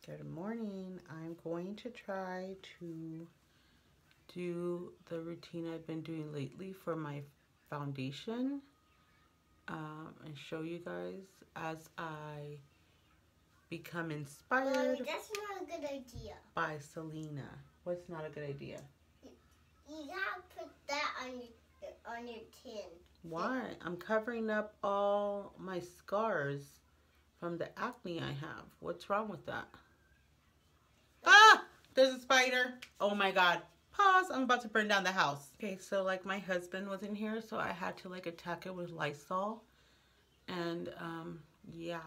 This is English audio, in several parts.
Good morning. I'm going to try to do the routine I've been doing lately for my foundation and show you guys as I become inspired. Mommy, that's not a good idea. By Selena. What's not a good idea? You gotta put that on your tin. Why? I'm covering up all my scars from the acne I have. What's wrong with that? Ah! There's a spider. Oh my god. Pause. I'm about to burn down the house. Okay, so like my husband was in here, so I had to like attack it with Lysol. And yeah.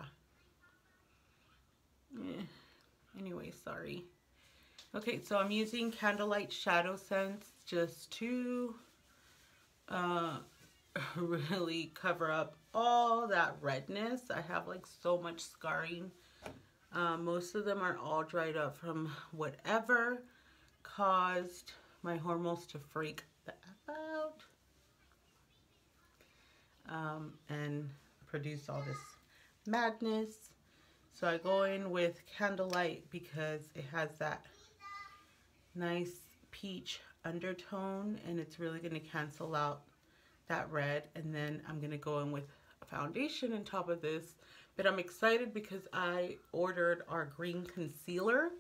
Anyway, sorry. Okay, so I'm using Candlelight Shadow Scents just to really cover up all that redness. I have like so much scarring. Most of them are all dried up from whatever caused my hormones to freak the F out and produce all this madness. So I go in with Candlelight because it has that nice peach undertone and it's really going to cancel out that red. And then I'm going to go in with a foundation on top of this. But I'm excited because I ordered our green concealer.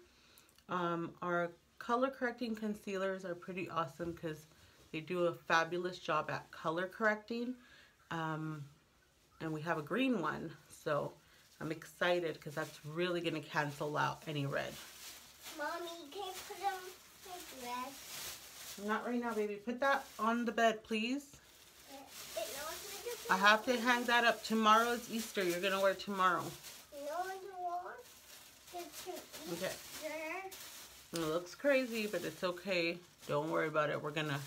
Our color correcting concealers are pretty awesome because they do a fabulous job at color correcting. And we have a green one. So I'm excited because that's really going to cancel out any red. Mommy, can you put them like red? Not right now, baby. Put that on the bed, please. I I have to hang that up. Tomorrow is Easter. You're going to wear it tomorrow. Okay. It looks crazy, but it's okay. Don't worry about it. We're going to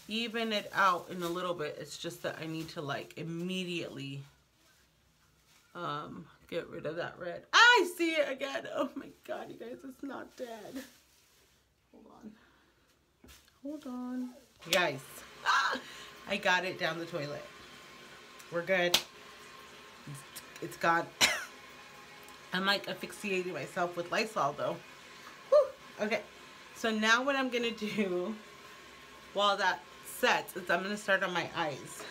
even it out in a little bit. It's just that I need to like immediately get rid of that red. I see it again. Oh my god, you guys, it's not dead. Hold on. Hold on. You guys, I got it down the toilet. We're good. It's gone. I'm like asphyxiating myself with Lysol though. Whew. Okay, so now what I'm gonna do while that sets is I'm gonna start on my eyes.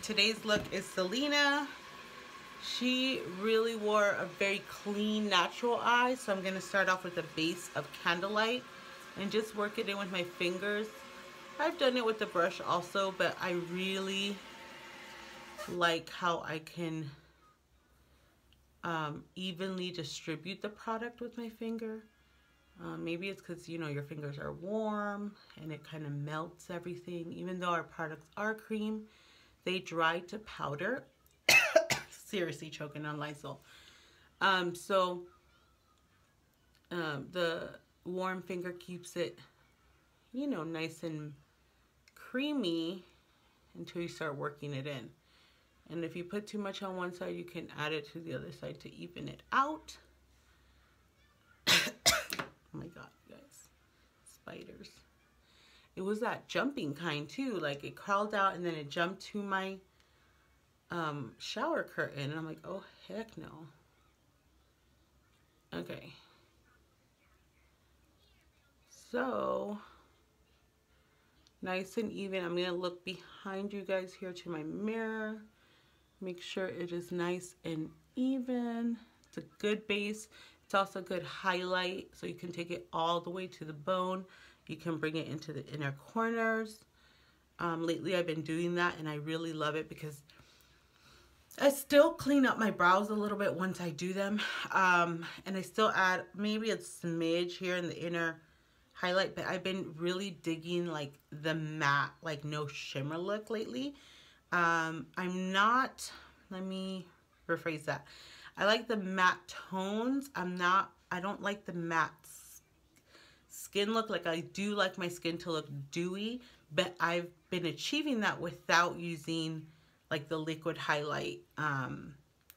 Today's look is Selena. She really wore a very clean, natural eye, so I'm gonna start off with a base of Candlelight and just work it in with my fingers. I've done it with the brush also, but I really like how I can evenly distribute the product with my finger. Maybe it's because, you know, your fingers are warm and it kind of melts everything. Even though our products are cream, they dry to powder. Seriously choking on Lysol. The warm finger keeps it, you know, nice and creamy until you start working it in. And if you put too much on one side, you can add it to the other side to even it out. Oh my god, you guys. Spiders. It was that jumping kind too. Like it crawled out and then it jumped to my shower curtain. And I'm like, oh heck no. Okay. So, nice and even. I'm going to look behind you guys here to my mirror. Make sure it is nice and even. It's a good base. It's also a good highlight, so you can take it all the way to the bone. You can bring it into the inner corners. Lately, I've been doing that, and I really love it because I still clean up my brows a little bit once I do them. And I still add maybe a smidge here in the inner highlight, but I've been really digging like the matte, like no shimmer look lately. I'm not, let me rephrase that. I like the matte tones. I don't like the matte skin look. Like I do like my skin to look dewy, but I've been achieving that without using like the liquid highlight.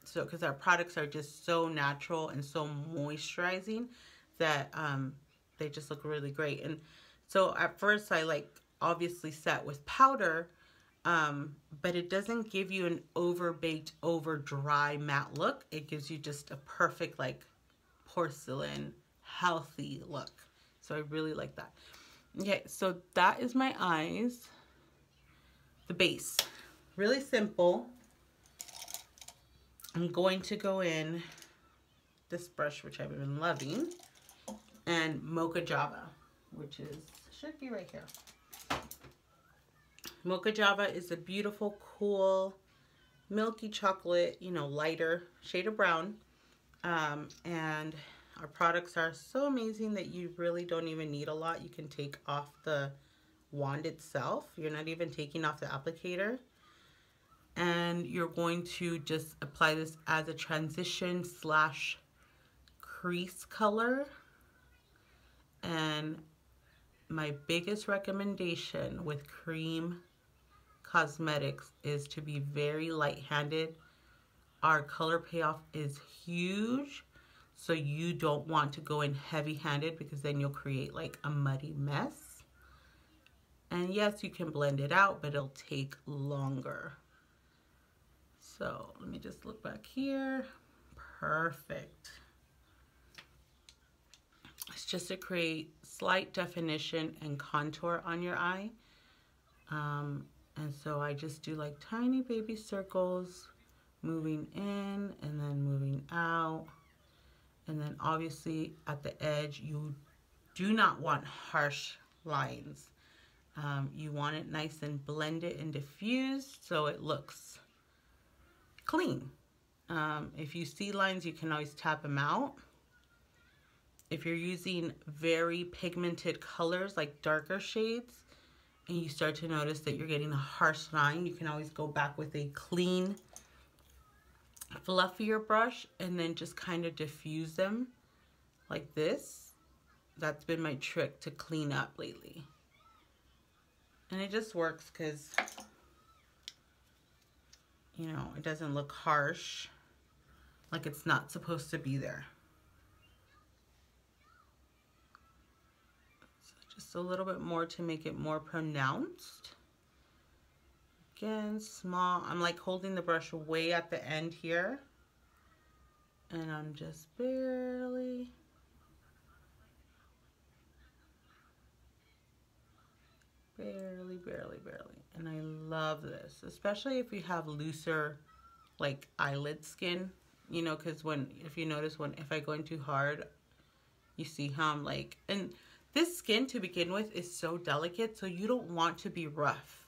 So because our products are just so natural and so moisturizing that they just look really great. And so at first I like obviously set with powder, but it doesn't give you an over-baked, over-dry matte look. It gives you just a perfect, like, porcelain, healthy look. So I really like that. Okay, so that is my eyes. The base. Really simple. I'm going to go in this brush, which I've been loving, and Mocha Java, which should be right here. Mocha Java is a beautiful, cool, milky chocolate, you know, lighter shade of brown. And our products are so amazing that you really don't even need a lot. You can take off the wand itself. You're not even taking off the applicator. And you're going to just apply this as a transition slash crease color. And my biggest recommendation with cream cosmetics is to be very light-handed. Our color payoff is huge, so you don't want to go in heavy-handed because then you'll create like a muddy mess. And yes, you can blend it out, but it'll take longer. So let me just look back here. Perfect. It's just to create slight definition and contour on your eye. And so I just do like tiny baby circles, moving in and then moving out. And then obviously at the edge, you do not want harsh lines. You want it nice and blended and diffused so it looks clean. If you see lines, you can always tap them out. If you're using very pigmented colors like darker shades and you start to notice that you're getting a harsh line, you can always go back with a clean, fluffier brush and then just kind of diffuse them like this. That's been my trick to clean up lately. And it just works because, you know, it doesn't look harsh, like it's not supposed to be there. So just a little bit more to make it more pronounced. Again, small. I'm like holding the brush way at the end here. And I'm just barely and I love this, especially if you have looser like eyelid skin, you know, because if you notice if I go in too hard, you see how I'm like, and this skin to begin with is so delicate, so you don't want to be rough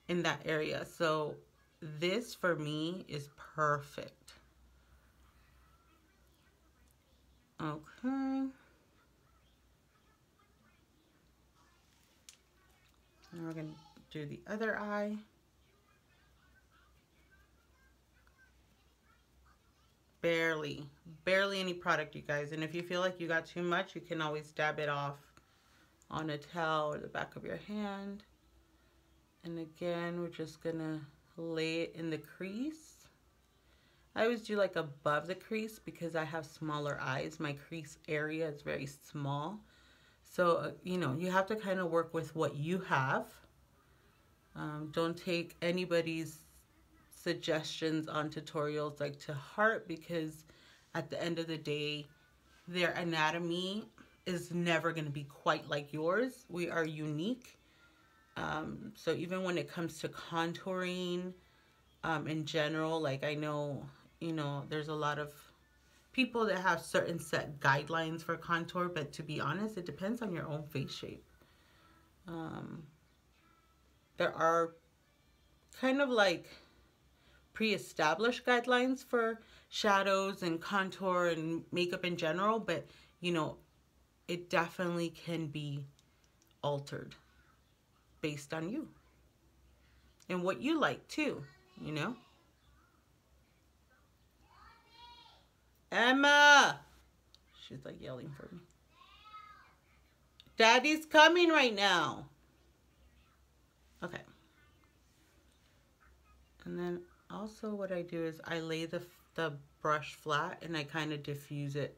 in that area. So this for me is perfect. Okay. Now we're going to do the other eye. Barely any product, you guys. And if you feel like you got too much, you can always dab it off on a towel or the back of your hand. And again, we're just going to lay it in the crease. I always do like above the crease because I have smaller eyes. My crease area is very small. So, you know, you have to kind of work with what you have. Don't take anybody's suggestions on tutorials like to heart, because at the end of the day, their anatomy is never going to be quite like yours. We are unique. So even when it comes to contouring in general, like I know, you know, there's a lot of people that have certain set guidelines for contour, but to be honest, it depends on your own face shape. There are kind of like pre-established guidelines for shadows and contour and makeup in general, but you know, it definitely can be altered based on you and what you like too, you know. Emma! She's like yelling for me. Daddy's coming right now. Okay. And then also what I do is I lay the brush flat and I kind of diffuse it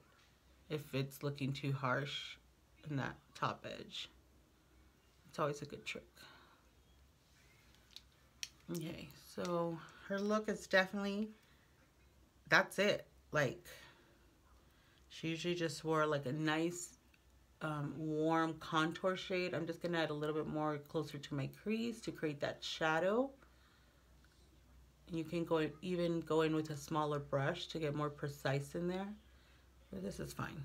if it's looking too harsh in that top edge. It's always a good trick. Okay, so her look is definitely, that's it. Like, she usually just wore like a nice warm contour shade. I'm just going to add a little bit more closer to my crease to create that shadow. You can even go in with a smaller brush to get more precise in there. But this is fine.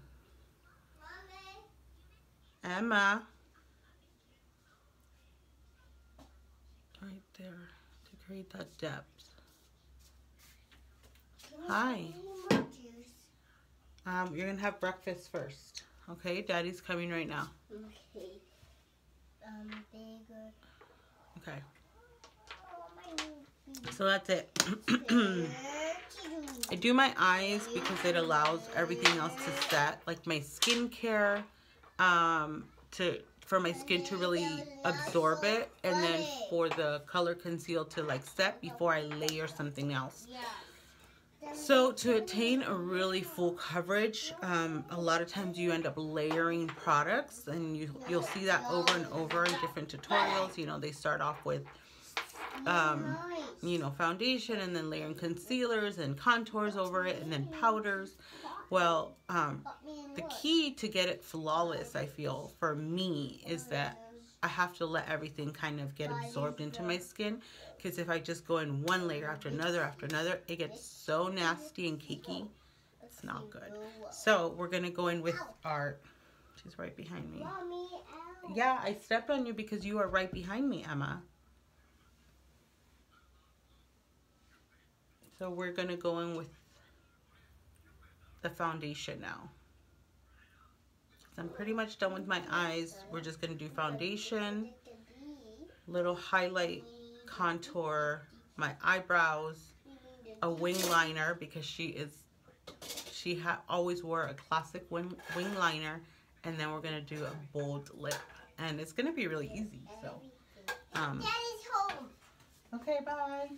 Mommy. Emma. Right there to create that depth. Hi. You're going to have breakfast first. Okay, Daddy's coming right now. Okay. Bigger. Okay. So that's it. I do my eyes because it allows everything else to set, like my skincare, for my skin to really absorb it, and then for the color conceal to like set before I layer something else. So to attain a really full coverage, a lot of times you end up layering products, and you'll see that over and over in different tutorials. You know, they start off with you know, foundation, and then layering concealers and contours over it, and then powders. Well, the key to get it flawless, I feel, for me, is that I have to let everything kind of get absorbed into my skin, because if I just go in one layer after another, it gets so nasty and cakey. It's not good. So we're going to go in with our, she's right behind me. Yeah, I stepped on you because you are right behind me, Emma. So we're going to go in with the foundation now. I'm pretty much done with my eyes. We're just going to do foundation, little highlight, contour, my eyebrows, a wing liner, because she always wore a classic wing liner, and then we're going to do a bold lip. And it's going to be really easy. So, Daddy's home. Okay, bye.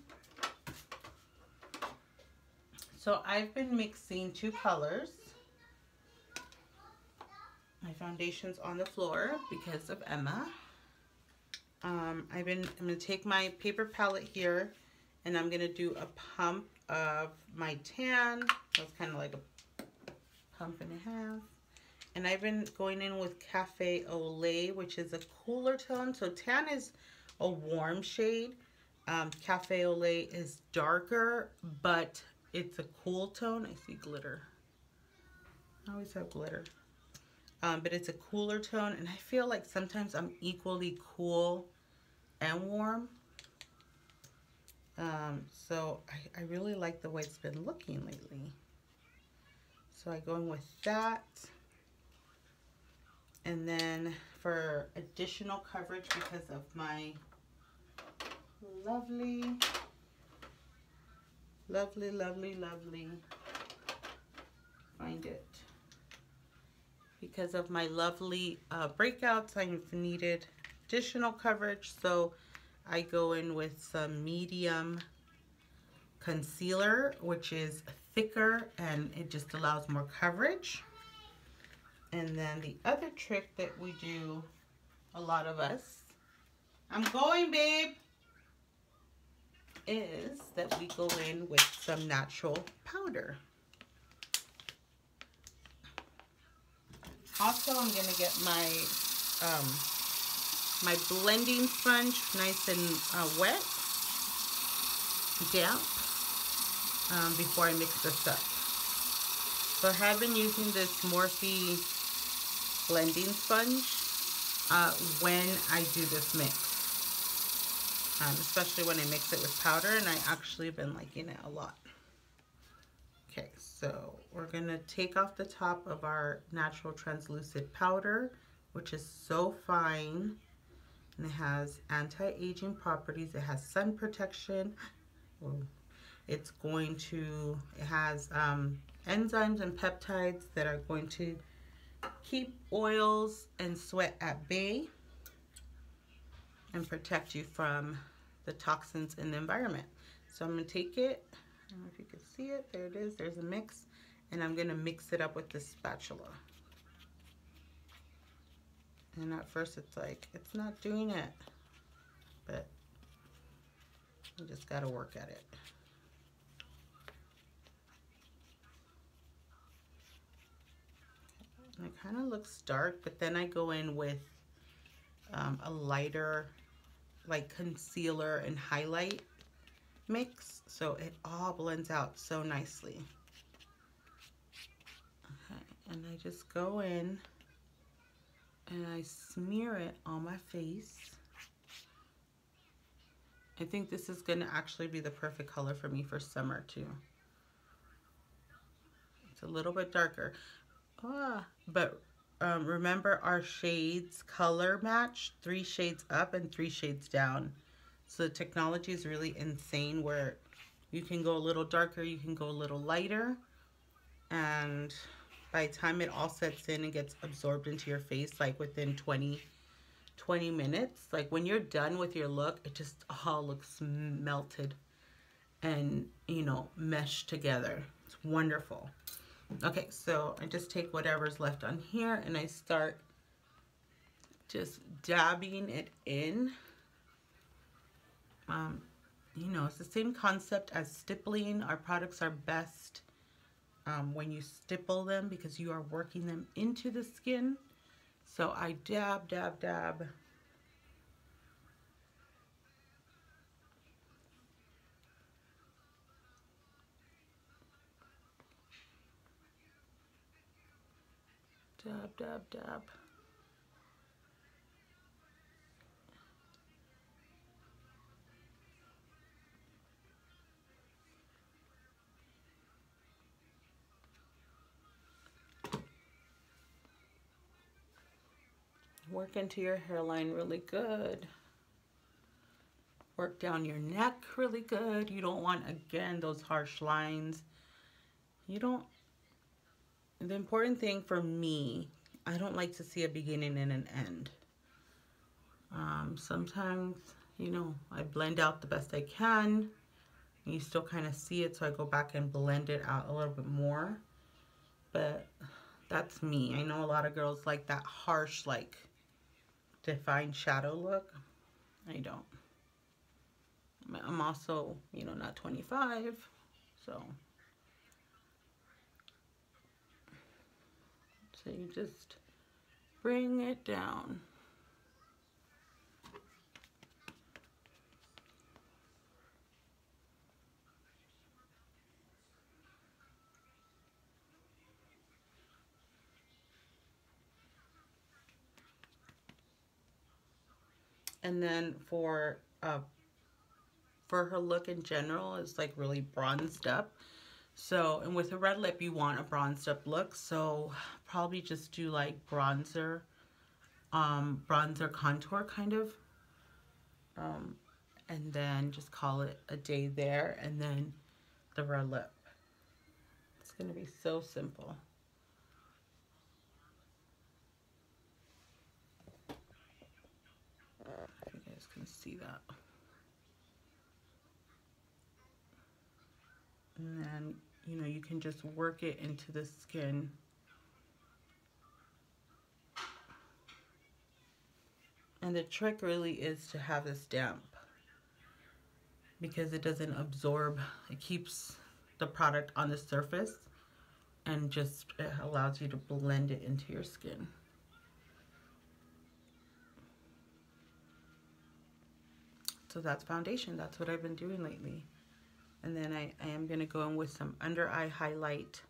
So I've been mixing two colors. My foundation's on the floor because of Emma. I'm going to take my paper palette here, and I'm going to do a pump of my tan. That's kind of like a pump and a half. And I've been going in with Cafe au Lait, which is a cooler tone. So tan is a warm shade. Cafe au Lait is darker, but it's a cool tone. I see glitter. I always have glitter. But it's a cooler tone, and I feel like sometimes I'm equally cool and warm. So I really like the way it's been looking lately. So I go in with that. And then for additional coverage, because of my lovely, find it. Because of my lovely breakouts, I've needed additional coverage, so I go in with some medium concealer, which is thicker and it just allows more coverage. And then the other trick that we do, a lot of us, I'm going, babe, is that we go in with some natural powder. Also, I'm going to get my my blending sponge nice and wet, damp, before I mix this up. So I have been using this Morphe blending sponge when I do this mix, especially when I mix it with powder, and I actually have been liking it a lot. Okay, so we're going to take off the top of our natural translucent powder, which is so fine, and it has anti-aging properties. It has sun protection. It has enzymes and peptides that are going to keep oils and sweat at bay and protect you from the toxins in the environment. So I'm going to take it, I don't know if you can see it, there it is, there's a mix, and I'm going to mix it up with this spatula. And at first it's like, it's not doing it, but You just got to work at it. And it kind of looks dark, but then I go in with a lighter, like concealer and highlight mix, so it all blends out so nicely. Okay, and I just go in and I smear it on my face. I think this is going to actually be the perfect color for me for summer too. It's a little bit darker. But remember our shades color match, 3 shades up and 3 shades down. So the technology is really insane where you can go a little darker, you can go a little lighter, and by the time it all sets in and gets absorbed into your face, like within 20 minutes, like when you're done with your look, it just all looks melted and, you know, meshed together. It's wonderful. Okay, so I just take whatever's left on here and I start just dabbing it in. You know, it's the same concept as stippling. Our products are best when you stipple them because you are working them into the skin. So I dab, dab, dab. Dab, dab, dab. Work into your hairline really good. Work down your neck really good. You don't want, again, those harsh lines. You don't, the important thing for me, I don't like to see a beginning and an end. Sometimes, you know, I blend out the best I can. And you still kind of see it, so I go back and blend it out a little bit more. But that's me. I know a lot of girls like that harsh, like, defined shadow look. I don't. I'm also, you know, not 25, so you just bring it down. And then for her look in general, it's like really bronzed up. So, and with a red lip, you want a bronzed up look. So probably just do like bronzer contour kind of. And then just call it a day there. And then the red lip. It's going to be so simple. If you guys can see that. And then, you know, you can just work it into the skin. And the trick really is to have this damp because it doesn't absorb. It keeps the product on the surface and just it allows you to blend it into your skin. So that's foundation. That's what I've been doing lately. And then I am going to go in with some under eye highlight.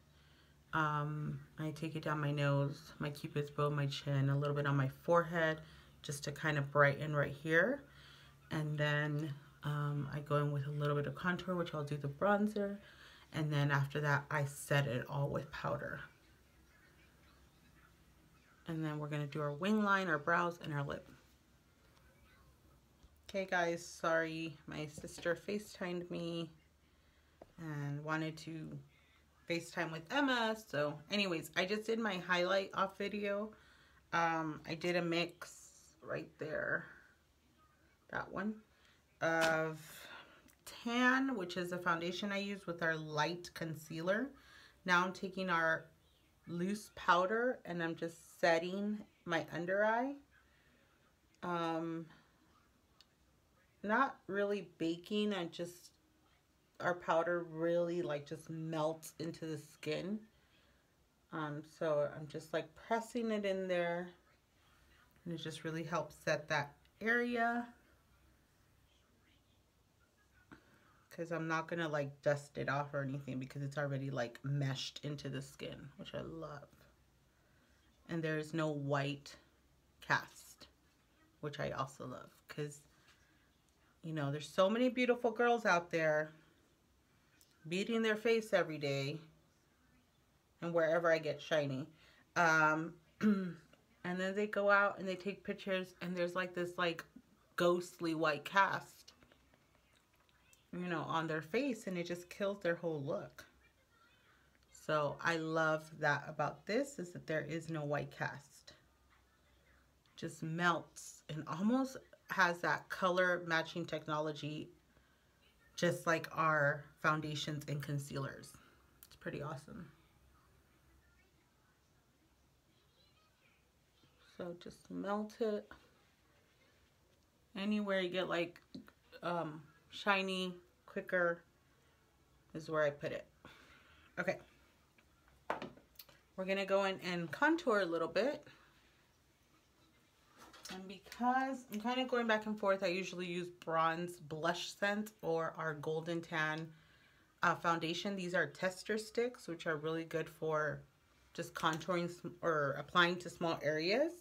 I take it down my nose, my cupid's bow, my chin, a little bit on my forehead, just to kind of brighten right here. And then I go in with a little bit of contour, which I'll do the bronzer. And then after that, I set it all with powder. And then we're going to do our wing line, our brows, and our lip. Okay, guys, sorry. My sister FaceTimed me and wanted to FaceTime with Emma. So anyways, I just did my highlight off video. I did a mix right there, that one, of tan, which is a foundation I use, with our light concealer. Now I'm taking our loose powder and I'm just setting my under eye. not really baking, I just, our powder really like just melts into the skin. So I'm just like pressing it in there, and it just really helps set that area, because I'm not gonna like dust it off or anything because it's already like meshed into the skin, which I love. And there's no white cast, which I also love, because you know there's so many beautiful girls out there beating their face every day and wherever I get shiny. Um, and then they go out and they take pictures and there's like this like ghostly white cast, you know, on their face, and it just kills their whole look. So I love that about this, is that there is no white cast. Just melts and almost has that color matching technology just like our foundations and concealers. It's pretty awesome. So just melt it. Anywhere you get like shiny quicker is where I put it. Okay. We're going to go in and contour a little bit. And because I'm kind of going back and forth, I usually use bronze blush scent or our golden tan foundation. These are tester sticks, which are really good for just contouring or applying to small areas.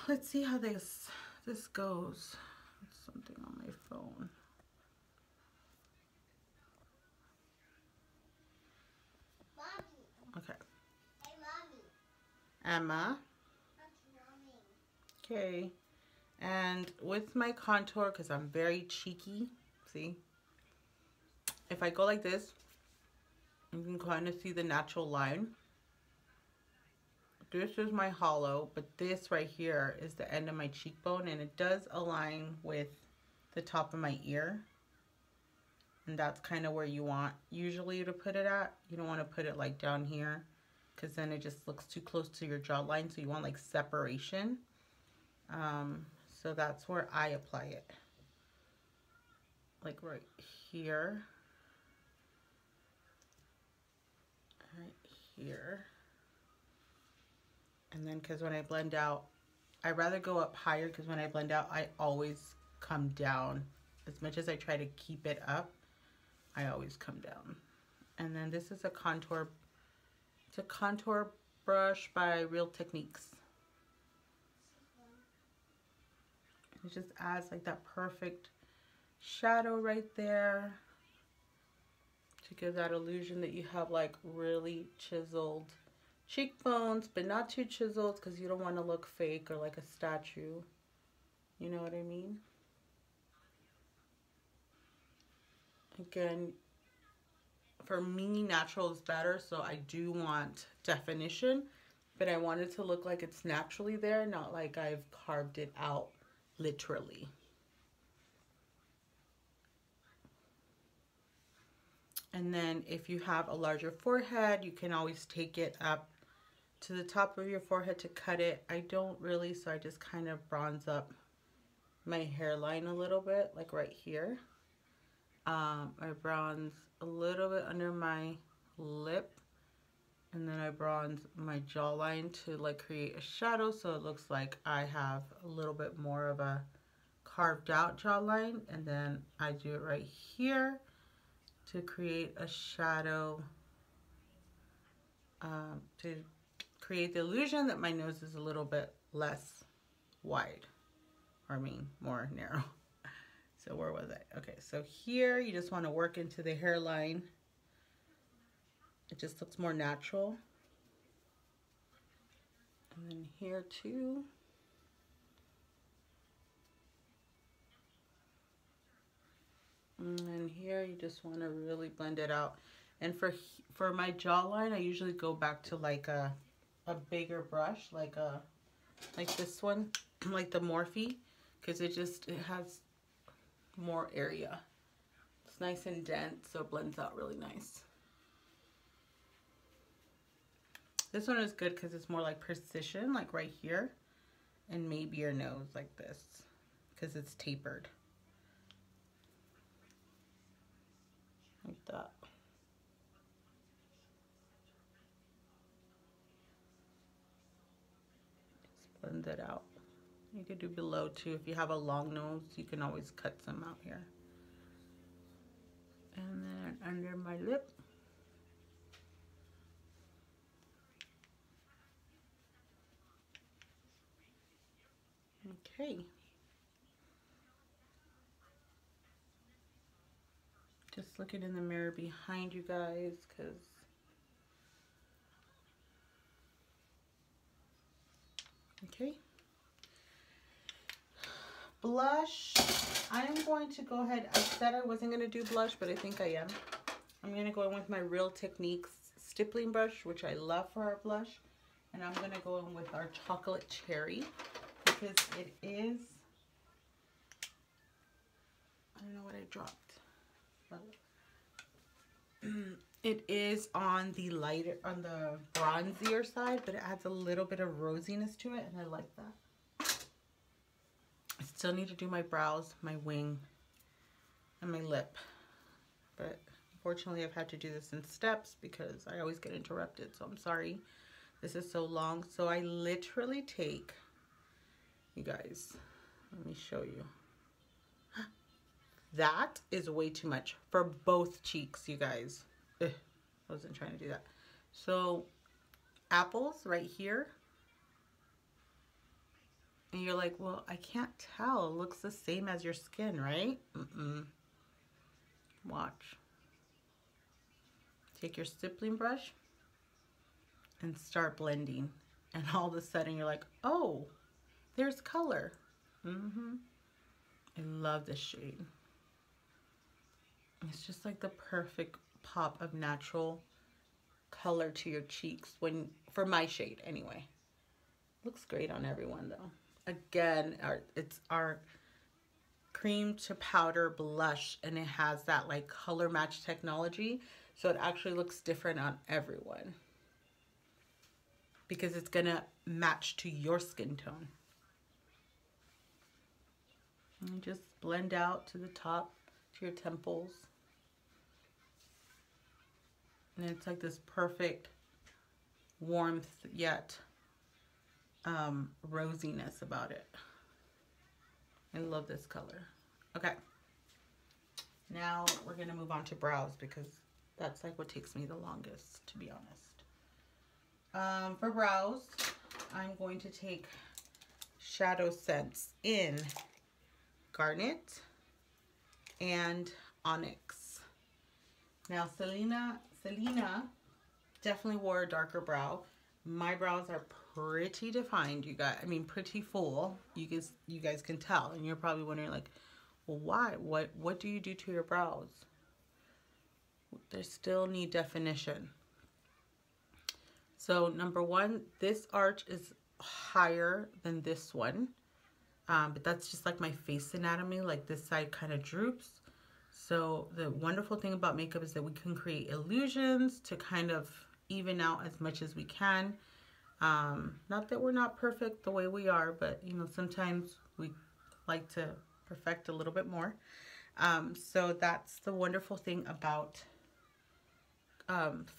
Let's see how this goes. It's something on my phone. Mommy. Okay. Hey, Mommy. Emma. Okay. And with my contour, because I'm very cheeky, see? If I go like this, you can kind of see the natural line. This is my hollow, but this right here is the end of my cheekbone, and it does align with the top of my ear. And that's kind of where you want usually to put it at. You don't want to put it like down here, because then it just looks too close to your jawline, so you want like separation. So that's where I apply it. Like right here. Right here. And then because when I blend out, I rather go up higher, because when I blend out, I always come down. As much as I try to keep it up, I always come down. And then this is a contour. It's a contour brush by Real Techniques. It just adds like that perfect shadow right there to give that illusion that you have like really chiseled cheekbones, but not too chiseled, because you don't want to look fake or like a statue. You know what I mean? Again, for me, natural is better, so I do want definition, but I want it to look like it's naturally there, not like I've carved it out literally. And then if you have a larger forehead, you can always take it up to the top of your forehead to cut it. I don't really, so I just kind of bronze up my hairline a little bit, like right here. I bronze a little bit under my lip, and then I bronze my jawline to like create a shadow, so it looks like I have a little bit more of a carved out jawline. And then I do it right here to create a shadow, to create the illusion that my nose is a little bit less wide, or I mean more narrow. So where was I? Okay, so here you just want to work into the hairline. It just looks more natural. And then here too. And then here you just want to really blend it out. And for my jawline, I usually go back to like a bigger brush, like this one, like the Morphe, because it has more area. It's nice and dense, so it blends out really nice. This one is good because it's more like precision, like right here, and maybe your nose like this, because it's tapered. Like that. Just blend it out. You could do below too. If you have a long nose, you can always cut some out here. And then under my lip. Okay. Just looking in the mirror behind you guys, because okay. Blush. I am going to go ahead. I said I wasn't going to do blush, but I think I am. I'm going to go in with my Real Techniques stippling brush, which I love for our blush. And I'm going to go in with our chocolate cherry, because it is, I don't know what I dropped. It is on the lighter, on the bronzier side, but it adds a little bit of rosiness to it, and I like that. I still need to do my brows, my wing, and my lip, but unfortunately I've had to do this in steps because I always get interrupted, so I'm sorry this is so long. So I literally take, you guys, let me show you. That is way too much for both cheeks, you guys. Ugh, I wasn't trying to do that. So apples right here. And you're like, well, I can't tell. It looks the same as your skin, right? Watch. Take your stippling brush and start blending. And all of a sudden you're like, oh, there's color. I love this shade. It's just like the perfect pop of natural color to your cheeks, when for my shade anyway. Looks great on everyone though. Again, it's our cream to powder blush, and it has that like color match technology, so it actually looks different on everyone because it's gonna match to your skin tone. And just blend out to the top, to your temples. And it's like this perfect warmth yet rosiness about it. I love this color. Okay, now we're gonna move on to brows, because that's like what takes me the longest, to be honest. For brows, I'm going to take Shadow Scents in Garnet and Onyx. Now Selena definitely wore a darker brow. My brows are pretty defined, you guys. I mean, pretty full. You guys can tell, and you're probably wondering, like, well, why? What do you do to your brows? They still need definition. So number one, this arch is higher than this one, but that's just like my face anatomy. Like this side kind of droops. So the wonderful thing about makeup is that we can create illusions to kind of even out as much as we can. Not that we're not perfect the way we are, but you know, sometimes we like to perfect a little bit more. So that's the wonderful thing about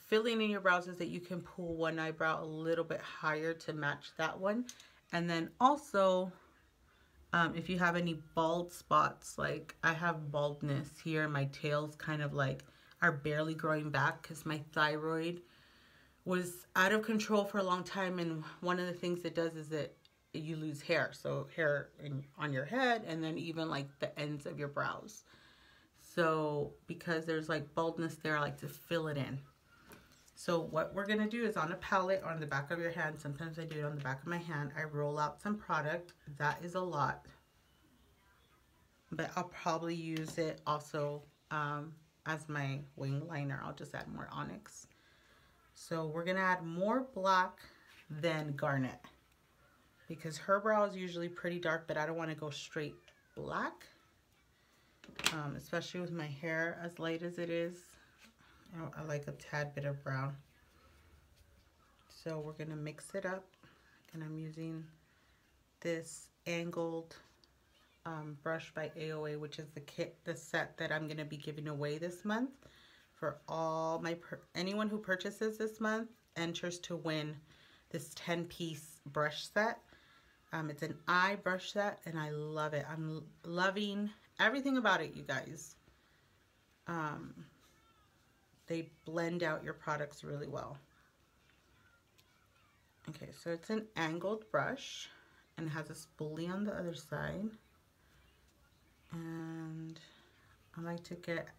filling in your brows, is that you can pull one eyebrow a little bit higher to match that one. And then also, if you have any bald spots, like I have baldness here, my tails kind of like are barely growing back because my thyroid was out of control for a long time, and one of the things it does is that you lose hair. So hair on your head, and then even like the ends of your brows. So because there's like baldness there, I like to fill it in. So what we're gonna do is on a palette, on the back of your hand, sometimes I do it on the back of my hand, I roll out some product. That is a lot, but I'll probably use it also as my wing liner. I'll just add more Onyx. So we're gonna add more black than Garnet, because her brow is usually pretty dark, but I don't want to go straight black, especially with my hair as light as it is. I like a tad bit of brown. So we're gonna mix it up, and I'm using this angled brush by AOA, which is the set that I'm going to be giving away this month. For all my, anyone who purchases this month enters to win this 10-piece brush set. It's an eye brush set, and I love it. I'm loving everything about it, you guys. They blend out your products really well. Okay, so it's an angled brush, and it has a spoolie on the other side. And I like to get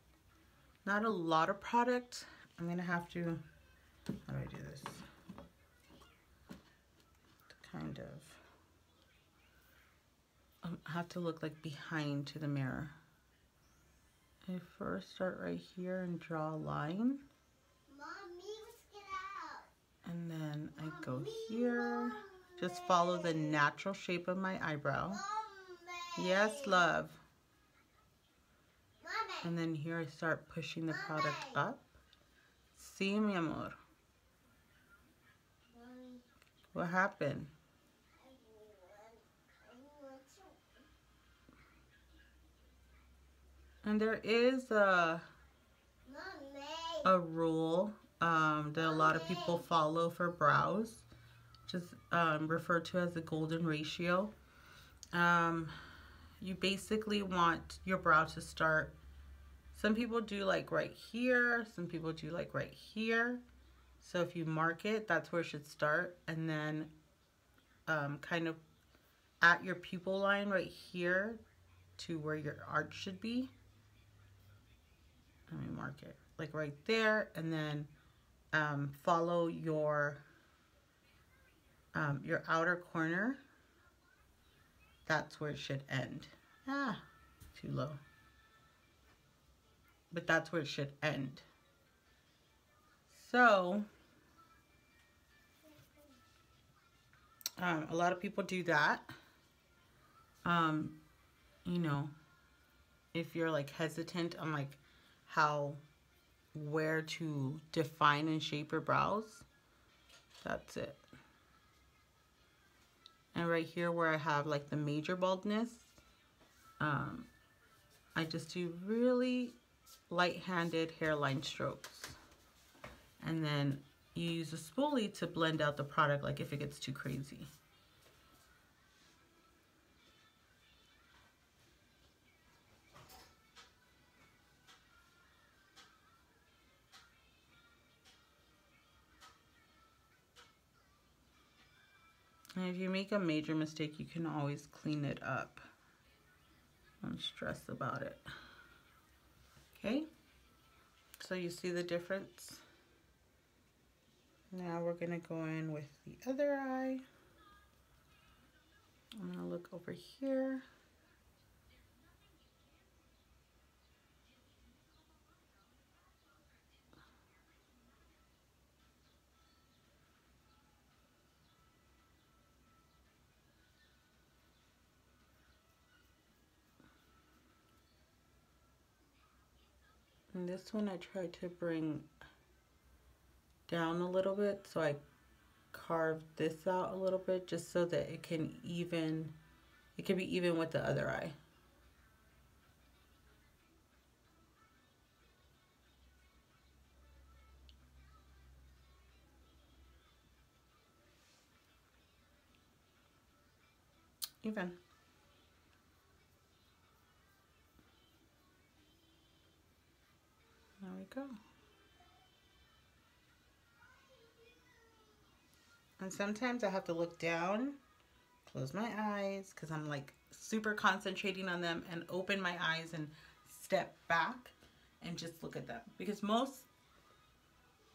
not a lot of product. I'm gonna have to, how do I do this? To kind of, I have to look like behind to the mirror. I first start right here and draw a line. Mommy, let's get out. And then I go here. Just follow the natural shape of my eyebrow. Mommy. Yes, love. Mommy. And then here I start pushing the product up. Sí, mi amor. Mommy. What happened? And there is a rule that a lot of people follow for brows, just referred to as the golden ratio. You basically want your brow to start, some people do like right here, some people do like right here. So if you mark it, that's where it should start. And then kind of at your pupil line right here to where your arch should be. Let me mark it like right there, and then follow your outer corner. That's where it should end. Ah, too low. But that's where it should end. So a lot of people do that. You know, if you're like hesitant on like where to define and shape your brows, that's it. And right here where I have like the major baldness, I just do really light-handed hairline strokes. And then you use a spoolie to blend out the product, like if it gets too crazy. And if you make a major mistake, you can always clean it up. Don't stress about it. Okay? So you see the difference? Now we're gonna go in with the other eye. I'm gonna look over here. And this one I tried to bring down a little bit, so I carved this out a little bit just so that it can be even with the other eye. Even. There we go. And sometimes I have to look down, close my eyes, because I'm like super concentrating on them, and open my eyes and step back and just look at them. Because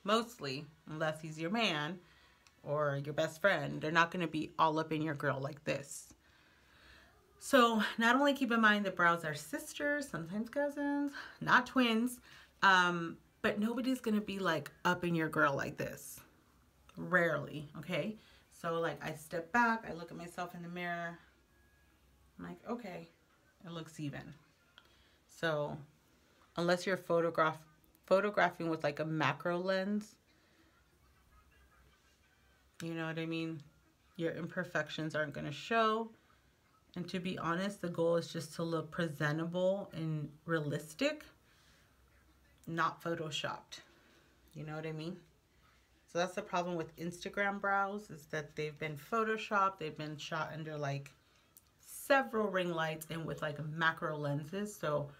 mostly, unless he's your man or your best friend, they're not going to be all up in your grill like this. So not only keep in mind that brows are sisters, sometimes cousins, not twins, but nobody's gonna be like up in your grill like this. Rarely, okay? So like I step back, I look at myself in the mirror, I'm like, okay, it looks even. So unless you're photographing with like a macro lens, you know what I mean? Your imperfections aren't gonna show. And to be honest, the goal is just to look presentable and realistic, not photoshopped. You know what I mean? So that's the problem with Instagram brows, is that they've been photoshopped. They've been shot under like several ring lights and with like macro lenses. So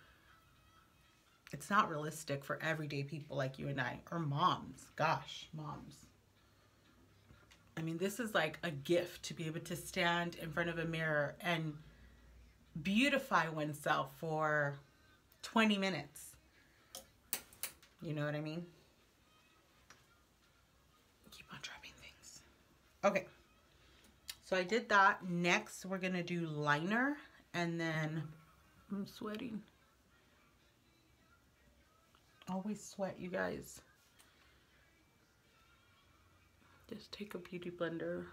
it's not realistic for everyday people like you and I, or moms. Gosh, moms. I mean, this is like a gift to be able to stand in front of a mirror and beautify oneself for 20 minutes. You know what I mean? Keep on dropping things. Okay. So I did that. Next, we're going to do liner, and then I'm sweating. Always sweat, you guys. Just take a beauty blender.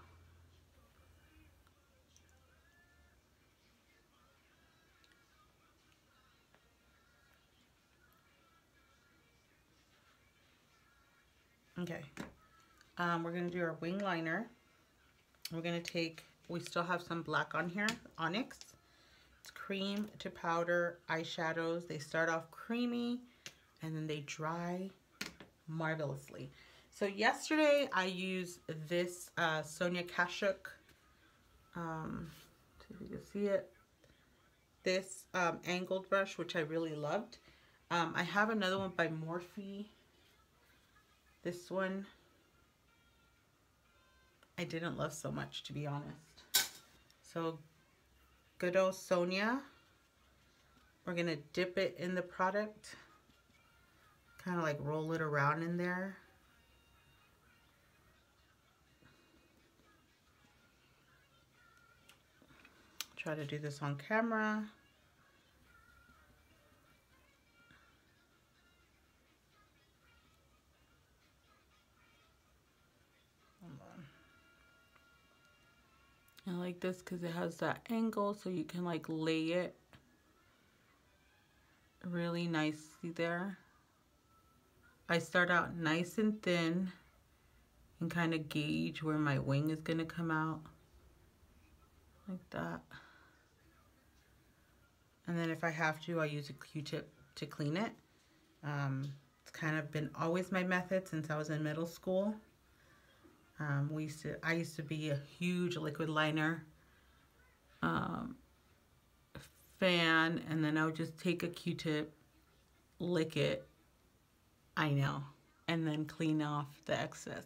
Okay. We're going to do our wing liner. We're going to take, we still have some black on here, Onyx. It's cream to powder eyeshadows. They start off creamy and then they dry marvelously. So yesterday I used this Sonia Kashuk, see if you can see it, this angled brush, which I really loved. I have another one by Morphe. This one I didn't love so much, to be honest. So good old Sonia. We're gonna dip it in the product, kind of like roll it around in there. Try to do this on camera. I like this because it has that angle, so you can like lay it really nicely there. I start out nice and thin and kind of gauge where my wing is going to come out, like that. And then if I have to, I use a Q-tip to clean it. It's kind of been always my method since I was in middle school. I used to be a huge liquid liner fan, and then I would just take a Q-tip, lick it, I know, and then clean off the excess.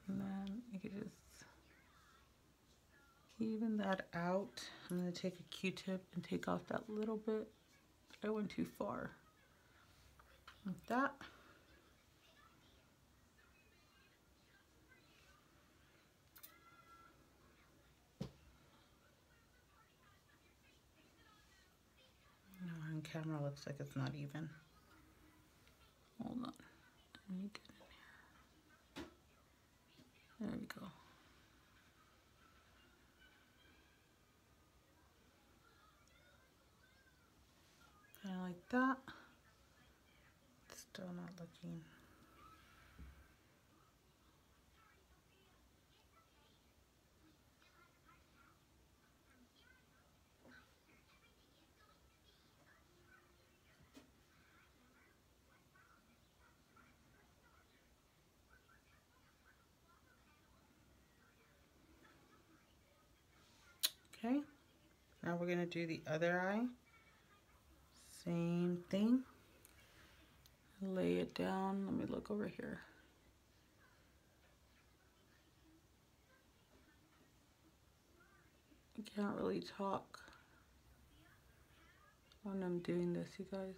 And then you can just even that out. I'm going to take a Q-tip and take off that little bit. I went too far. Like that. No, on camera looks like it's not even. Hold on. Let me get in here. There we go. Kind of like that. Still not looking. Okay, now we're going to do the other eye. Same thing. Lay it down. Let me look over here. I can't really talk when I'm doing this, you guys.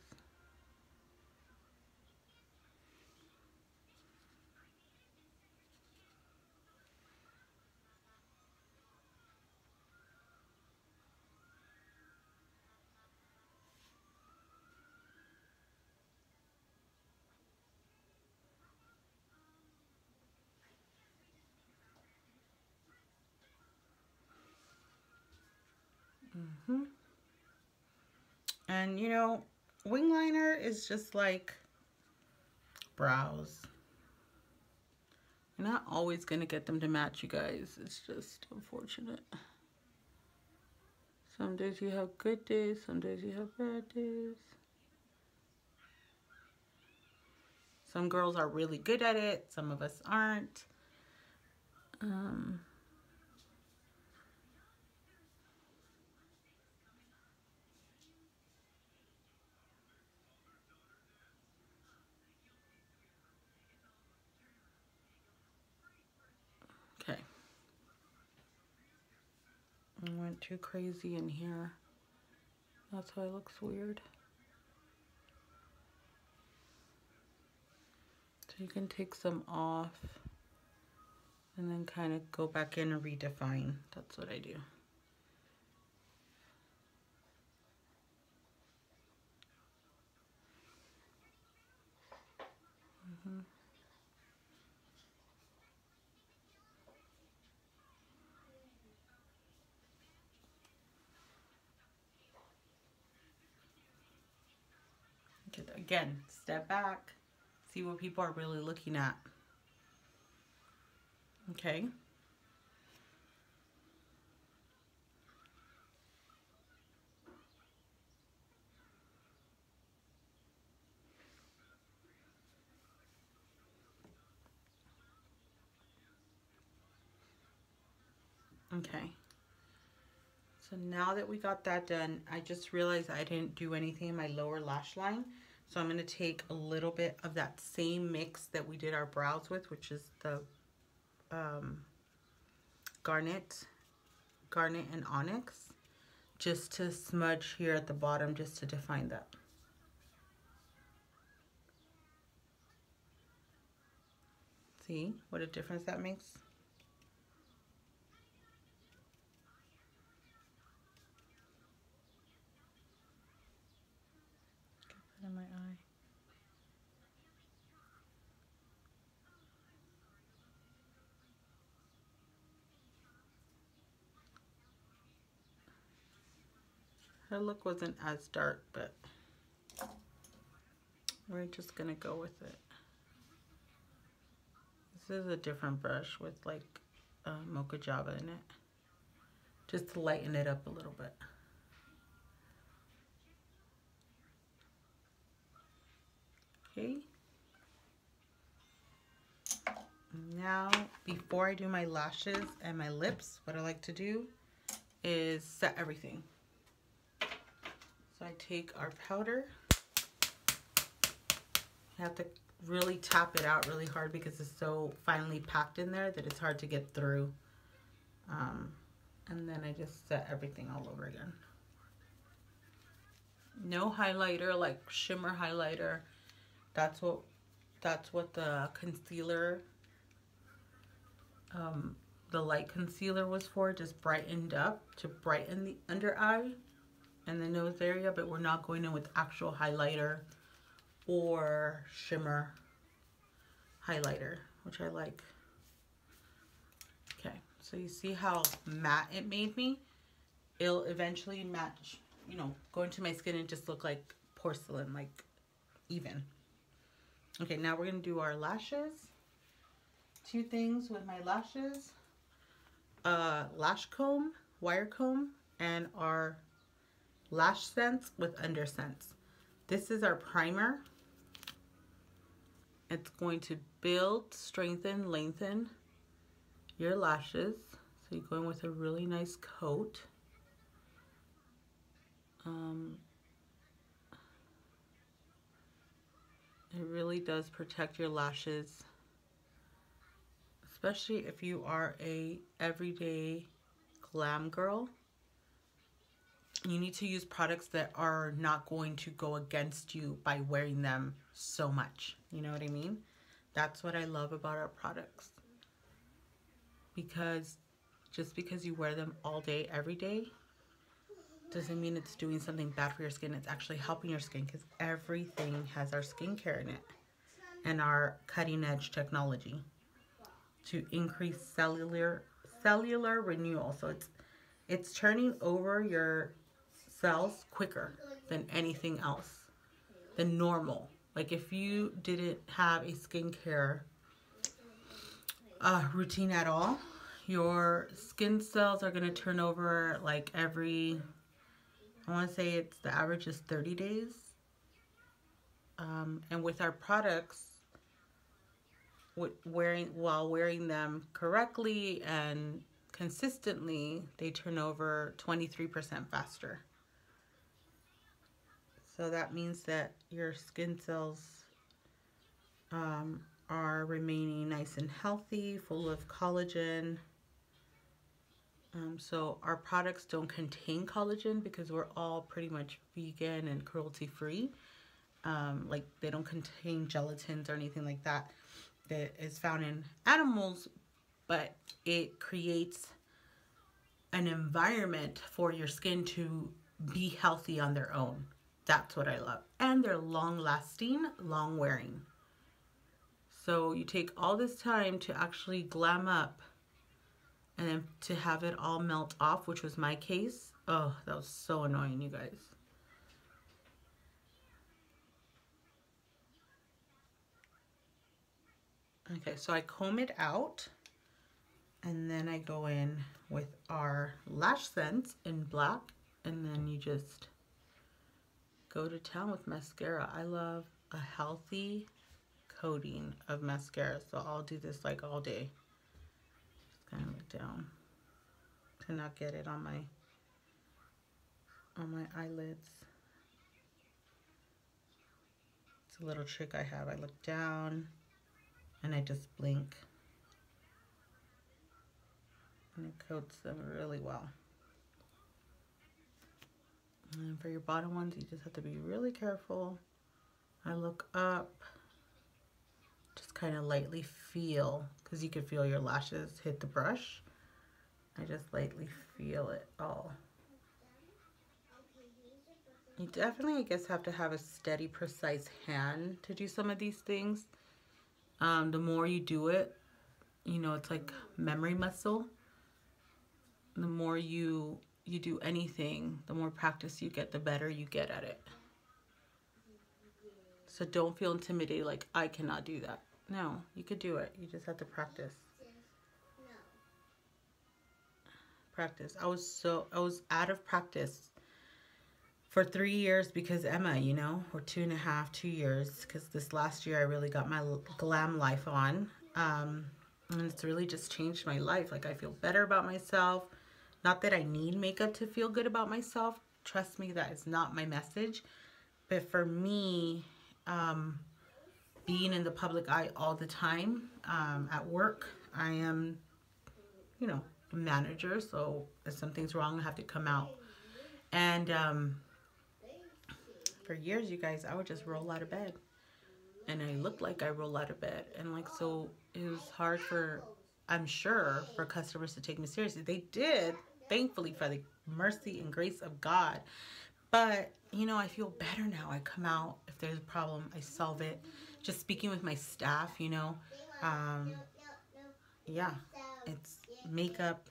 And you know, wing liner is just like brows. You're not always going to get them to match, you guys. It's just unfortunate. Some days you have good days, some days you have bad days. Some girls are really good at it, some of us aren't. Okay. I went too crazy in here. That's why it looks weird. So you can take some off and then kind of go back in and redefine. That's what I do. Again, step back, see what people are really looking at. Okay. Okay. So now that we got that done, I just realized I didn't do anything in my lower lash line. So I'm going to take a little bit of that same mix that we did our brows with, which is the Garnet and Onyx, just to smudge here at the bottom, just to define that. See what a difference that makes? Get that in my eye. Her look wasn't as dark, but we're just gonna go with it. This is a different brush with like Mocha Java in it, just to lighten it up a little bit. Okay. Now, before I do my lashes and my lips, what I like to do is set everything. So I take our powder. You have to really tap it out really hard because it's so finely packed in there that it's hard to get through. And then I just set everything all over again. No highlighter, like shimmer highlighter. That's what the concealer, the light concealer was for. Just brightened up to brighten the under eye and the nose area, but we're not going in with actual highlighter or shimmer highlighter, which I like. Okay, so you see how matte it made me? It'll eventually match, you know, go into my skin and just look like porcelain, like even. Okay, now we're gonna do our lashes. Two things with my lashes. Lash comb, wire comb, and our lash scents with under scents. This is our primer. It's going to build, strengthen, lengthen your lashes. So you're going with a really nice coat. It really does protect your lashes, especially if you are a everyday glam girl. You need to use products that are not going to go against you by wearing them so much. You know what I mean? That's what I love about our products. Because just because you wear them all day, every day, doesn't mean it's doing something bad for your skin. It's actually helping your skin because everything has our skincare in it and our cutting edge technology to increase cellular renewal. So it's turning over your cells quicker than anything else. than normal. Like if you didn't have a skincare routine at all, your skin cells are going to turn over like every, I want to say it's the average is 30 days. And with our products, while wearing them correctly and consistently, they turn over 23% faster. So that means that your skin cells are remaining nice and healthy, full of collagen. So our products don't contain collagen because we're all pretty much vegan and cruelty free. Like they don't contain gelatins or anything like that that is found in animals, but it creates an environment for your skin to be healthy on their own. That's what I love. And they're long lasting, long wearing. So you take all this time to actually glam up and then to have it all melt off, which was my case. Oh, that was so annoying, you guys. Okay, so I comb it out and then I go in with our lash scents in black, and then you just go to town with mascara. I love a healthy coating of mascara, so I'll do this like all day. Just kind of look down to not get it on my eyelids. It's a little trick I have. I look down and I just blink, and it coats them really well. And for your bottom ones, you just have to be really careful. I look up, just kind of lightly feel, because you can feel your lashes hit the brush. I just lightly feel it all. You definitely, I guess, have to have a steady, precise hand to do some of these things. The more you do it, you know, it's like memory muscle. The more you do anything, the more practice you get, the better you get at it. So don't feel intimidated like, I cannot do that. No, you could do it. You just have to practice. Practice. I was out of practice for 3 years because Emma, you know, or 2.5, 2 years, because this last year I really got my glam life on. And it's really just changed my life. Like, I feel better about myself. Not that I need makeup to feel good about myself. Trust me, that is not my message. But for me, being in the public eye all the time, at work, I am, you know, a manager, so if something's wrong, I have to come out. And for years, you guys, I would just roll out of bed. And I looked like I roll out of bed. And like, so it was hard for, I'm sure, for customers to take me seriously. They did, thankfully, for the mercy and grace of God. But, you know, I feel better now. I come out, if there's a problem, I solve it. Just speaking with my staff, you know, yeah, it's makeup.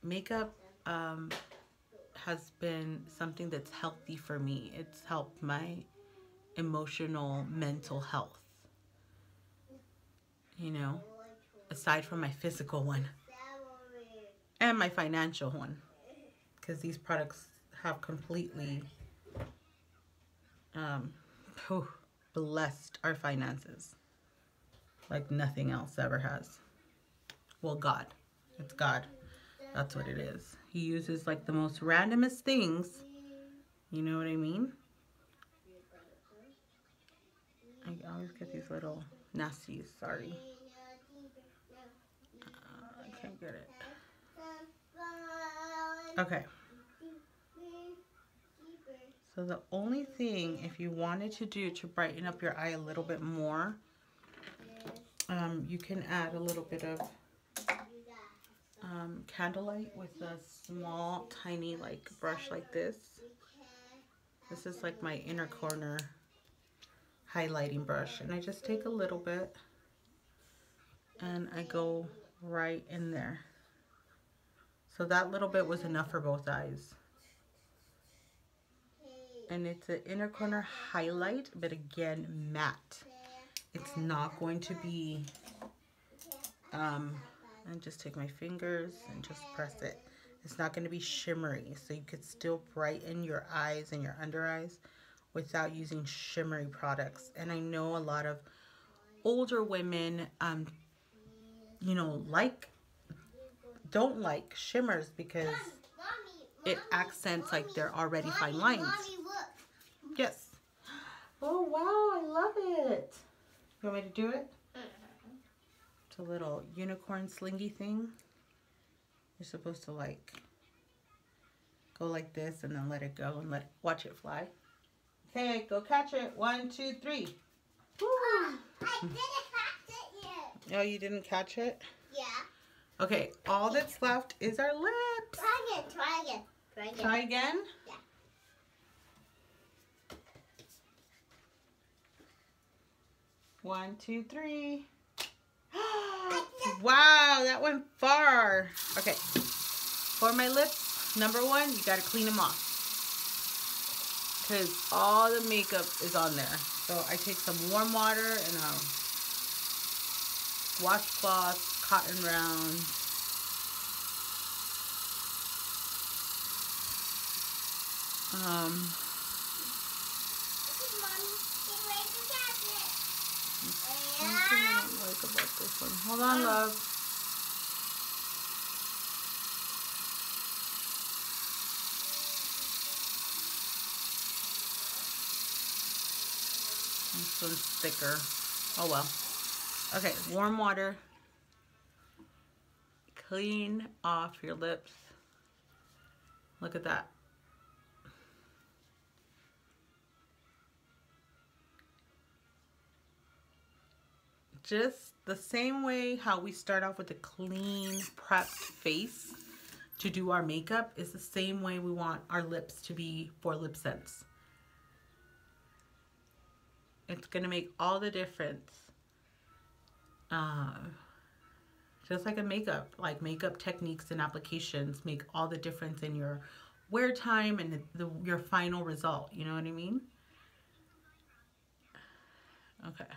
Makeup has been something that's healthy for me. It's helped my emotional, mental health, you know, aside from my physical one and my financial one, because these products have completely blessed our finances like nothing else ever has. Well, God. It's God. That's what it is. He uses like the most randomest things. You know what I mean? I always get these little nasties. Sorry. I can't get it. Okay. So the only thing, if you wanted to do to brighten up your eye a little bit more, you can add a little bit of candlelight with a small, tiny, like, brush like this. This is like my inner corner highlighting brush. And I just take a little bit and I go right in there. So that little bit was enough for both eyes. And it's an inner corner highlight, but again, matte. It's not going to be, and just take my fingers and just press it. It's not going to be shimmery, so you could still brighten your eyes and your under eyes without using shimmery products. And I know a lot of older women, you know, don't like shimmers because it accents like they're already fine lines. Yes. Oh wow, I love it. You want me to do it? It's a little unicorn slingy thing. You're supposed to like go like this and then let it go and watch it fly. Okay, go catch it. 1, 2, 3. Woo. I didn't catch it yet. Oh, you didn't catch it? Yeah. Okay, all that's left is our lips. Try again, try again, try again. Try again? Yeah. One, 2, 3. Wow, that went far. Okay, for my lips, number 1, you gotta clean them off because all the makeup is on there. So I take some warm water and a washcloth, cotton round. Something I don't like about this one. Hold on, love. This one's thicker. Oh well. Okay, warm water. Clean off your lips. Look at that. Just the same way how we start off with a clean, prepped face to do our makeup is the same way we want our lips to be for lip sense. It's going to make all the difference. Just like a makeup, like makeup techniques and applications make all the difference in your wear time and your final result. You know what I mean? Okay.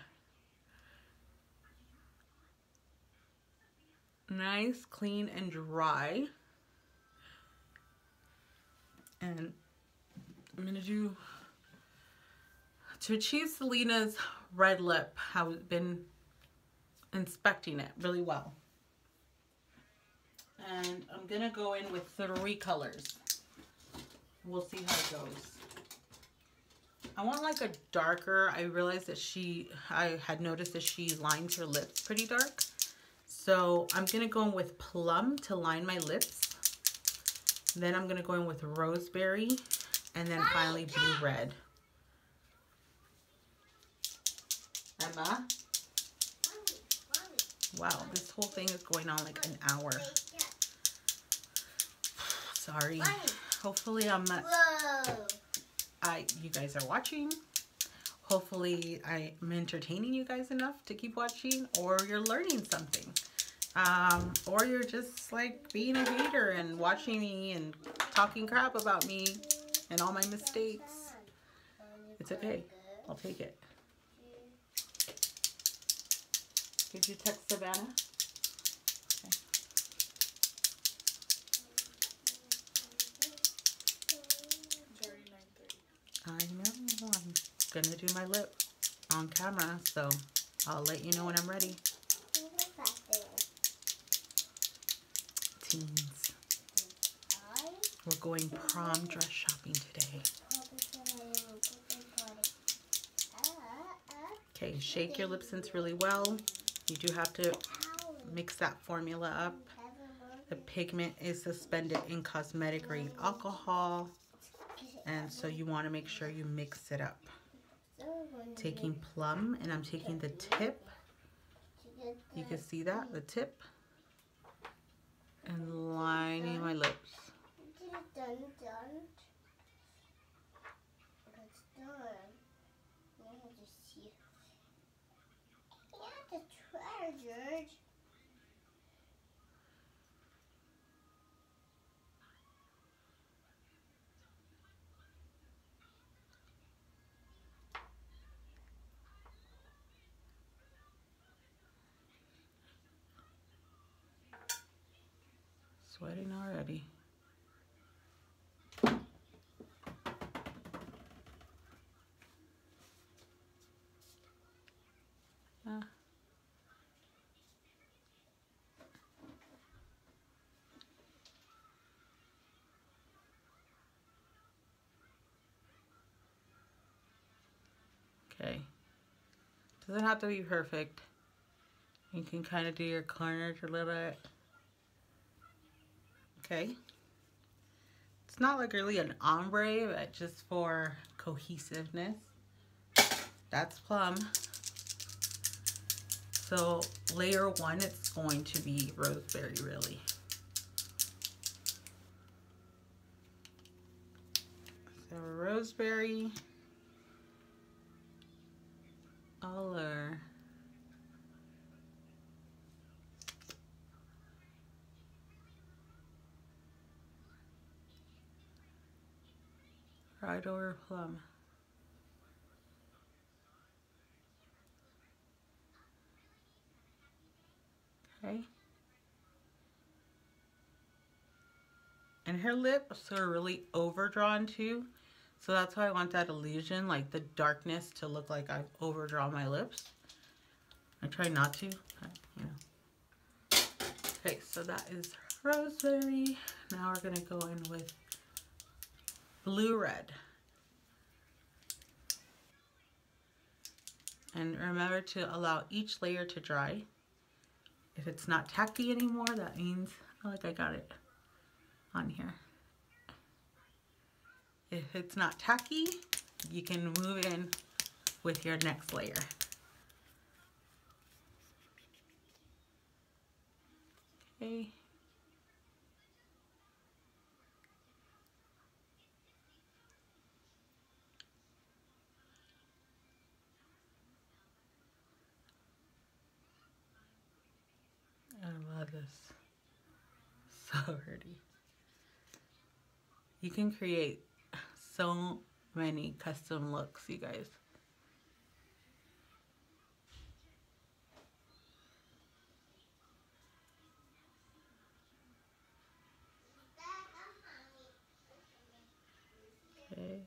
Nice, clean, and dry. And I'm going to do, to achieve Selena's red lip, I've been inspecting it really well. And I'm going to go in with 3 colors. We'll see how it goes. I want like a darker, I realized that I had noticed that she lines her lips pretty dark. So I'm going to go in with plum to line my lips. Then I'm going to go in with roseberry. And then finally blue red. Emma? Wow, this whole thing is going on like an hour. Sorry. Hopefully you guys are watching. Hopefully I'm entertaining you guys enough to keep watching, or you're learning something. Or you're just like being a hater and watching me and talking crap about me and all my mistakes. It's okay. I'll take it. Did you text Savannah? Okay. It's already 9:30. I know. I'm gonna do my lip on camera, so I'll let you know when I'm ready. Teens. We're going prom dress shopping today. Okay, shake your lip sense really well. You do have to mix that formula up. The pigment is suspended in cosmetic grade alcohol, and so you want to make sure you mix it up. Taking plum, and I'm taking the tip. You can see that, the tip, and lining my lips. It's done. It's done. I have to see. I have to try, George. sweating already. Okay. Doesn't have to be perfect. You can kind of do your corners a little bit. Okay. It's not like really an ombre, but just for cohesiveness. That's plum. So layer 1, it's going to be roseberry, really. So roseberry, color. Right over plum. Okay. And her lips are really overdrawn too. So that's why I want that illusion, like the darkness, to look like I've overdrawn my lips. I try not to, but, you know. Okay, so that is roseberry. Now we're gonna go in with blue red. And remember to allow each layer to dry. If it's not tacky anymore, that means, like, I got it on here. If it's not tacky, you can move in with your next layer. Okay. I love this. So pretty. You can create so many custom looks, you guys. Okay.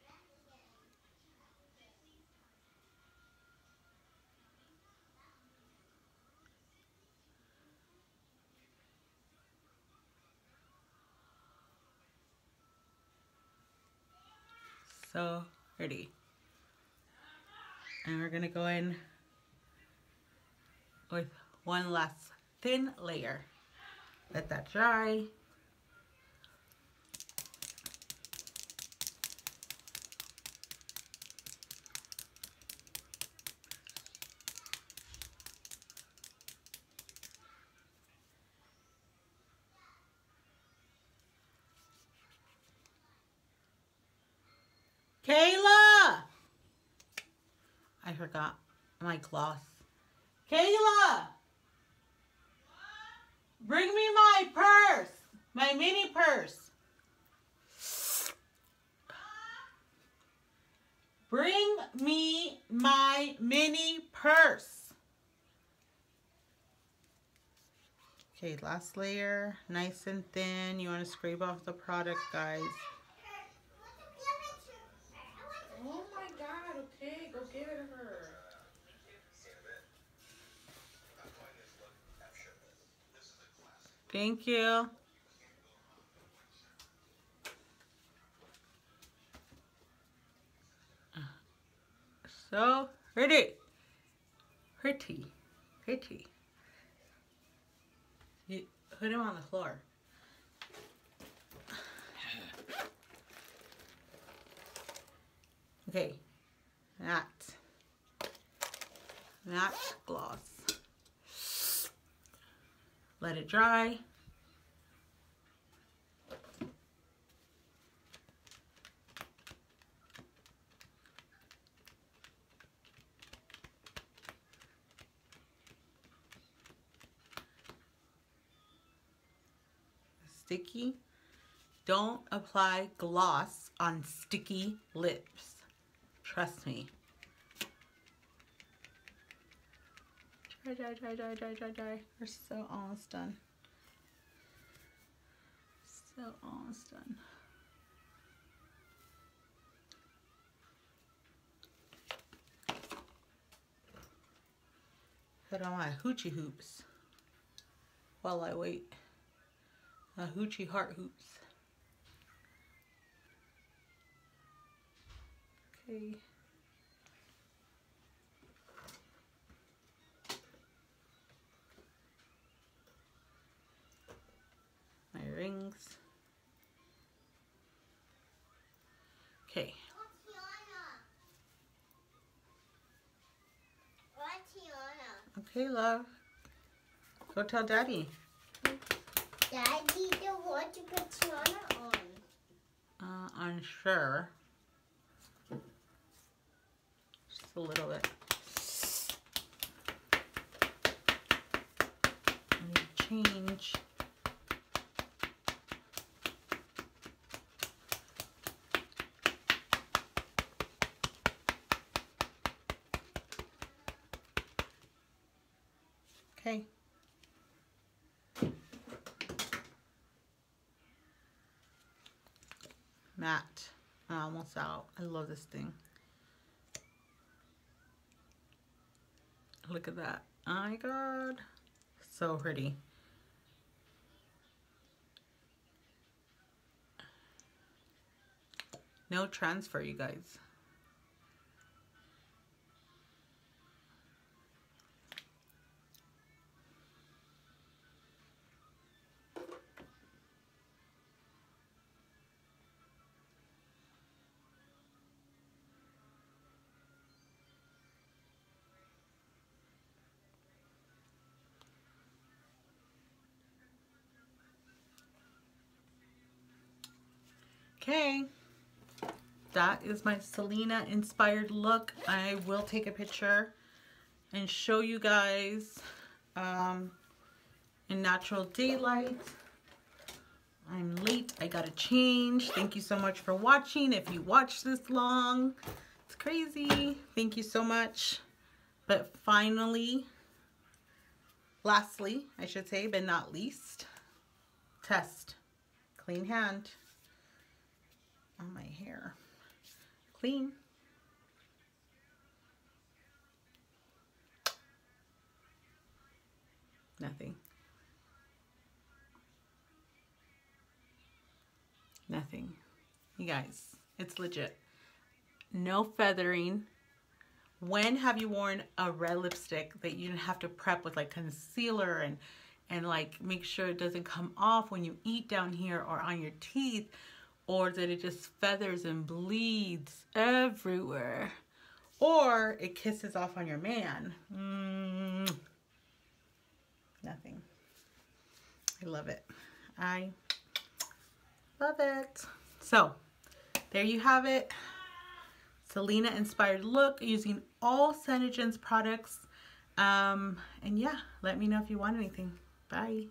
So pretty. And we're gonna go in with one last thin layer. Let that dry. Kayla! I forgot my gloss. Kayla! Bring me my purse! My mini purse! Bring me my mini purse! Okay, last layer, nice and thin. You want to scrape off the product, guys. Oh my God, okay, go give it to her. Thank you. So pretty. Pretty. Pretty. You put him on the floor. Okay. Matte gloss. Let it dry. Sticky. Don't apply gloss on sticky lips. Trust me. Dry, dry, dry, dry, dry, dry, dry. We're so almost done. So almost done. Put on my hoochie hoops while I wait. My hoochie heart hoops. Okay. My rings. Okay. Okay, love. Go tell Daddy. Daddy don't want to put Tiana on. Unsure. Just a little bit. I need to change. Okay. Matte. Almost out. I love this thing. Look at that. Oh my god. So pretty. No transfer, you guys. Okay, that is my Selena inspired look. I will take a picture and show you guys in natural daylight. I'm late, I gotta change. Thank you so much for watching. If you watched this long, it's crazy. Thank you so much. But finally, lastly, I should say, but not least, test. Clean hand on my hair. Clean. Nothing. Nothing. You guys, it's legit. No feathering. When have you worn a red lipstick that you didn't have to prep with like concealer and like make sure it doesn't come off when you eat down here or on your teeth, or that it just feathers and bleeds everywhere, or it kisses off on your man? Nothing. I love it. I love it. So there you have it. Selena inspired look using all SeneGence products. And yeah, let me know if you want anything. Bye.